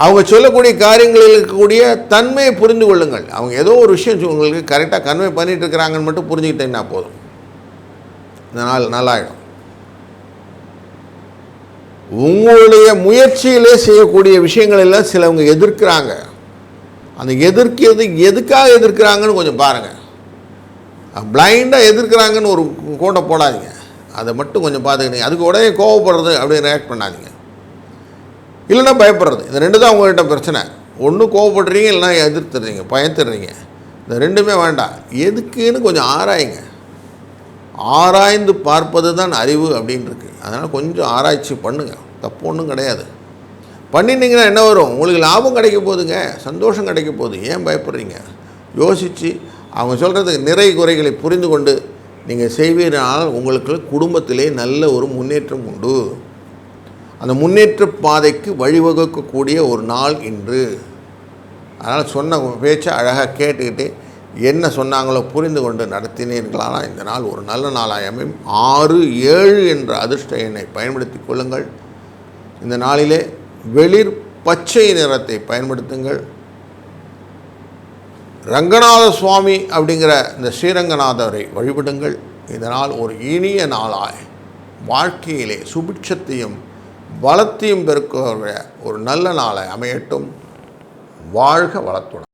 அவங்க சொல்லக்கூடிய காரியங்களில் இருக்கக்கூடிய தன்மையை புரிந்து கொள்ளுங்கள். அவங்க ஏதோ ஒரு விஷயம் உங்களுக்கு கரெக்டாக கன்வே பண்ணிகிட்டு இருக்கிறாங்கன்னு மட்டும் புரிஞ்சுக்கிட்டீங்கன்னா போதும். இந்த நாள் நல்லாயிடும். உங்களுடைய முயற்சியிலே செய்யக்கூடிய விஷயங்கள் எல்லாம் சிலவங்க எதிர்க்கிறாங்க. அந்த எதிர்க்கிறது எதுக்காக எதிர்க்கிறாங்கன்னு கொஞ்சம் பாருங்கள். பிளைண்டாக எதிர்க்கிறாங்கன்னு ஒரு கோட்டை போடாதீங்க. அதை மட்டும் கொஞ்சம் பார்த்துக்கிட்டீங்க. அதுக்கு உடனே கோவப்படுறது அப்படின்னு ரியாக்ட் பண்ணாதீங்க. இல்லைன்னா பயப்படுறது. இந்த ரெண்டு தான் உங்கள்கிட்ட பிரச்சனை. ஒன்று கோவப்படுறீங்க, இல்லைனா எதிர்த்துடுறீங்க, பயந்துடுறீங்க. இந்த ரெண்டுமே வேண்டாம். எதுக்குன்னு கொஞ்சம் ஆராயுங்க. ஆராய்ந்து பார்ப்பது தான் அறிவு அப்படின்னு இருக்குது. அதனால் கொஞ்சம் ஆராய்ச்சி பண்ணுங்கள். தப்பு ஒன்றும் கிடையாது. பண்ணிட்டீங்கன்னா என்ன வரும்? உங்களுக்கு லாபம் கிடைக்க போகுதுங்க, சந்தோஷம் கிடைக்க போகுது. ஏன் பயப்படுறீங்க? யோசித்து அவங்க சொல்கிறதுக்கு நிறை குறைகளை புரிந்து கொண்டு நீங்கள் செய்வீனால் உங்களுக்கு குடும்பத்திலே நல்ல ஒரு முன்னேற்றம் உண்டு. அந்த முன்னேற்ற பாதைக்கு வழிவகுக்கக்கூடிய ஒரு நாள் இன்று. அதனால் சொன்ன பேச்சை அழகாக கேட்டுக்கிட்டு என்ன சொன்னாங்களோ புரிந்து கொண்டு நடத்தினீர்களானா இந்த நாள் ஒரு நல்ல நாளாக அமையும். 6, 7 என்ற அதிர்ஷ்ட எண்ணை பயன்படுத்தி கொள்ளுங்கள். இந்த நாளிலே வெளிர் பச்சை நிறத்தை பயன்படுத்துங்கள். ரங்கநாத சுவாமி அப்படிங்கிற இந்த ஸ்ரீரங்கநாதரை வழிபடுங்கள். இதனால் ஒரு இனிய நாளாய் வாழ்க்கையிலே சுபிட்சத்தையும் பலத்தையும் பெருக்கிற ஒரு நல்ல நாளை அமையட்டும். வாழ்க வளத்துடன்.